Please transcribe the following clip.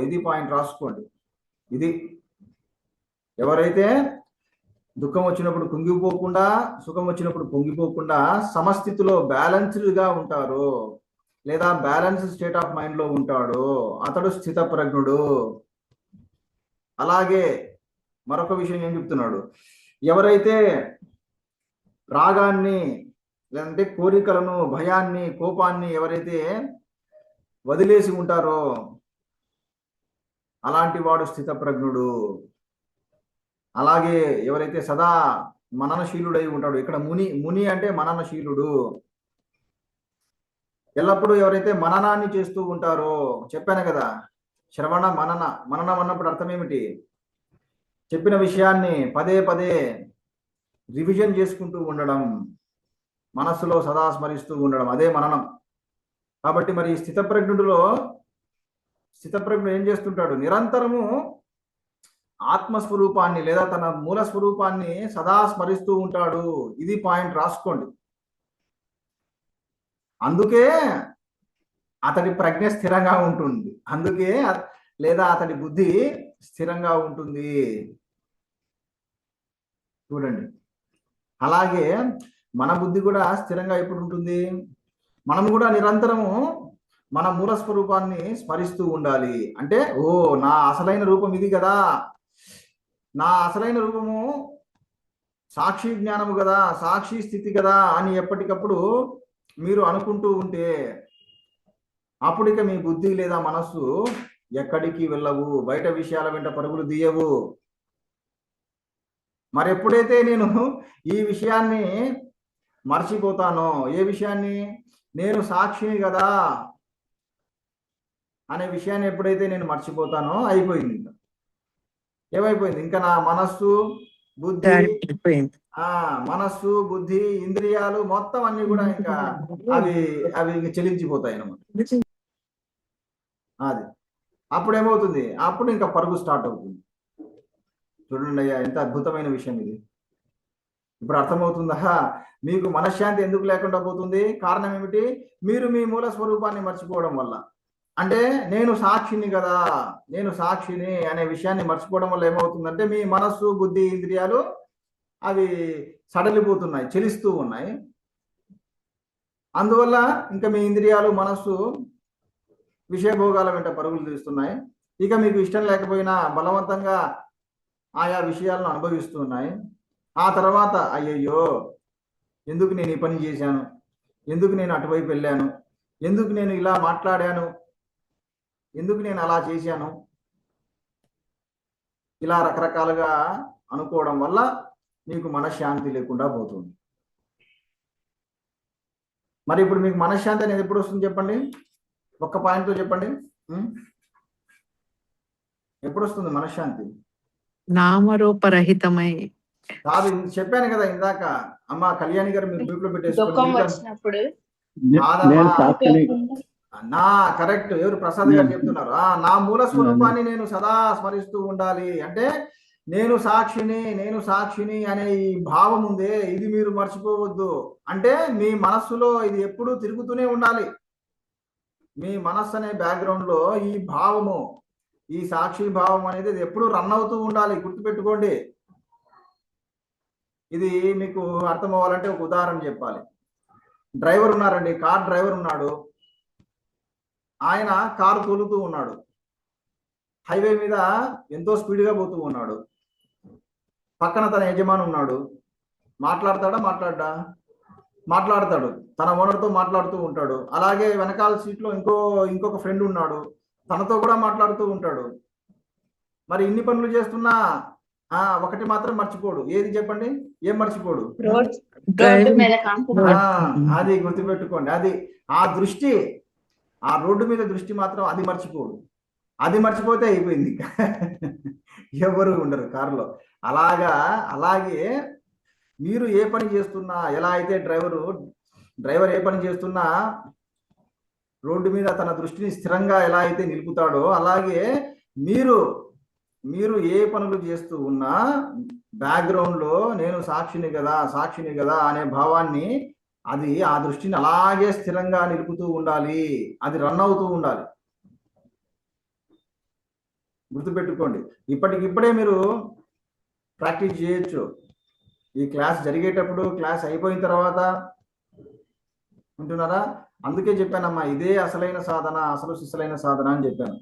ఇది పాయింట్ రాసుకోండి. ఇది ఎవరైతే దుఃఖం వచ్చినప్పుడు కుంగిపోకుండా, సుఖం వచ్చినప్పుడు పొంగిపోకుండా సమస్థితిలో బ్యాలెన్స్డ్గా ఉంటారో, లేదా బ్యాలెన్స్ స్టేట్ ఆఫ్ మైండ్ లో ఉంటాడో అతడు స్థితప్రజ్ఞుడు. అలాగే మరొక విషయం ఏం చెప్తున్నాడు, ఎవరైతే రాగాన్ని లేదంటే కోరికలను, భయాన్ని, కోపాన్ని ఎవరైతే వదిలేసి ఉంటారో అలాంటి వాడు స్థితప్రజ్ఞుడు. అలాగే ఎవరైతే సదా మననశీలుడై ఉంటాడో, ఇక్కడ ముని అంటే మననశీలుడు. ఎల్లప్పుడూ ఎవరైతే మననాన్ని చేస్తూ ఉంటారో, చెప్పాను కదా, శ్రవణ మననం అన్నప్పుడు అర్థం ఏమిటి? చెప్పిన విషయాన్ని పదే పదే రివిజన్ చేసుకుంటూ ఉండడం, మనస్సులో సదా స్మరిస్తూ ఉండడం, అదే మననం. కాబట్టి మరి స్థితప్రజ్ఞుడిలో స్థితప్రజ్ఞుడు ఏం చేస్తుంటాడు? నిరంతరము ఆత్మస్వరూపాన్ని లేదా తన మూల స్వరూపాన్ని సదా స్మరిస్తూ ఉంటాడు. ఇది పాయింట్ రాసుకోండి. అందుకే అతడి ప్రజ్ఞ స్థిరంగా ఉంటుంది, అందుకే లేదా అతడి బుద్ధి స్థిరంగా ఉంటుంది. చూడండి, అలాగే మన బుద్ధి కూడా స్థిరంగా ఎప్పుడు ఉంటుంది? మనం కూడా నిరంతరము మన మూల స్వరూపాన్ని స్మరిస్తూ ఉండాలి. అంటే ఓ నా అసలైన రూపం ఇది కదా, నా అసలైన రూపము సాక్షి జ్ఞానము కదా, సాక్షి స్థితి కదా అని ఎప్పటికప్పుడు మీరు అనుకుంటూ ఉంటే అప్పుడు ఇక మీ బుద్ధి లేదా మనస్సు ఎక్కడికి వెళ్ళవు, బయట విషయాల వెంట పరుగులు తీయవు. మరి ఎప్పుడైతే నేను ఈ విషయాన్ని మర్చిపోతానో, ఏ విషయాన్ని? నేను సాక్షిని కదా అనే విషయాన్ని ఎప్పుడైతే నేను మర్చిపోతానో అయిపోయింది. ఇంకా ఏమైపోయింది? ఇంకా నా మనస్సు, బుద్ధి, మనస్సు, బుద్ధి, ఇంద్రియాలు మొత్తం అన్ని కూడా ఇంకా అవి చెలించిపోతాయి అన్నమాట. అది అప్పుడు ఏమవుతుంది? అప్పుడు ఇంకా పరుగు స్టార్ట్ అవుతుంది. చూడండి అయ్యా, ఎంత అద్భుతమైన విషయం ఇది. ఇప్పుడు అర్థమవుతుందా మీకు? మనశ్శాంతి ఎందుకు లేకుండా పోతుంది? కారణం ఏమిటి? మీరు మీ మూల స్వరూపాన్ని మర్చిపోవడం వల్ల. అంటే నేను సాక్షిని కదా, నేను సాక్షిని అనే విషయాన్ని మర్చిపోవడం వల్ల ఏమవుతుందంటే మీ మనస్సు, బుద్ధి, ఇంద్రియాలు అవి సడలిపోతున్నాయి, చెలిస్తూ ఉన్నాయి. అందువల్ల ఇంకా మీ ఇంద్రియాలు, మనస్సు విషయభోగాల వెంట పరుగులు తీస్తున్నాయి. ఇక మీకు ఇష్టం లేకపోయినా బలవంతంగా ఆయా విషయాలను అనుభవిస్తున్నాయి. ఆ తర్వాత అయ్యయ్యో ఎందుకు నేను ఈ పని చేశాను, ఎందుకు నేను అటువైపు వెళ్ళాను, ఎందుకు నేను ఇలా మాట్లాడాను, ఎందుకు నేను అలా చేశాను, ఇలా రకరకాలుగా అనుకోవడం వల్ల మీకు మనశ్శాంతి లేకుండా పోతుంది. మరి ఇప్పుడు మీకు మనశ్శాంతి అనేది ఎప్పుడు వస్తుంది చెప్పండి? ఒక్క పాయింట్తో చెప్పండి, ఎప్పుడు వస్తుంది మనశ్శాంతి? నామరూపరహితమై కాదు, చెప్పాను కదా ఇందాక. అమ్మ కళ్యాణి గారు మీరు గ్రూప్ లో పెట్టేసుకుని నా కరెక్ట్, ఎవరు? ప్రసాద్ గారు చెప్తున్నారు. నా మూల స్వరూపాన్ని నేను సదా స్మరిస్తూ ఉండాలి. అంటే నేను సాక్షిని, నేను సాక్షిని అనే ఈ భావం ఉందే, ఇది మీరు మర్చిపోవద్దు. అంటే మీ మనస్సులో ఇది ఎప్పుడూ తిరుగుతూనే ఉండాలి. మీ మనస్సు అనే బ్యాక్గ్రౌండ్ లో ఈ భావము, ఈ సాక్షి భావం అనేది ఎప్పుడు రన్ అవుతూ ఉండాలి. గుర్తుపెట్టుకోండి. ఇది మీకు అర్థం అవ్వాలంటే ఒక ఉదాహరణ చెప్పాలి. డ్రైవర్ ఉన్నారండి, కార్ డ్రైవర్ ఉన్నాడు. ఆయన కారు తోలుతూ ఉన్నాడు, హైవే మీద ఎంతో స్పీడ్గా పోతూ ఉన్నాడు. పక్కన తన యజమాని ఉన్నాడు. మాట్లాడతాడా? మాట్లాడతాడు. తన ఓనర్తో మాట్లాడుతూ ఉంటాడు. అలాగే వెనకాల సీట్లో ఇంకొక ఫ్రెండ్ ఉన్నాడు, తనతో కూడా మాట్లాడుతూ ఉంటాడు. మరి ఇన్ని పనులు చేస్తున్నా ఒకటి మాత్రం మర్చిపోడు. ఏది చెప్పండి? ఏం మర్చిపోడు? అది గుర్తుపెట్టుకోండి. అది ఆ దృష్టి, ఆ రోడ్డు మీద దృష్టి మాత్రం అది మర్చిపోడు. అది మర్చిపోతే అయిపోయింది, ఎవరు ఉండరు కారులో. అలాగే మీరు ఏ పని చేస్తున్నా, ఎలా అయితే డ్రైవర్ ఏ పని చేస్తున్నా రోడ్డు మీద తన దృష్టిని స్థిరంగా ఎలా అయితే నిలుపుతాడో, అలాగే మీరు ఏ పనులు చేస్తూ ఉన్నా బ్యాక్గ్రౌండ్ లో నేను సాక్షిని కదా అనే భావాన్ని, ఆ దృష్టిని అలాగే స్థిరంగా నిలుపుతూ ఉండాలి. అది రన్ అవుతూ ఉండాలి. గుర్తుపెట్టుకోండి. ఇప్పటికిప్పుడే మీరు ప్రాక్టీస్ చేయొచ్చు. ఈ క్లాస్ జరిగేటప్పుడు, క్లాస్ అయిపోయిన తర్వాత ఉంటున్నారా? అందుకే చెప్పానమ్మా, ఇదే అసలైన సాధన, అసలు సిసలైన సాధన అని చెప్పాను.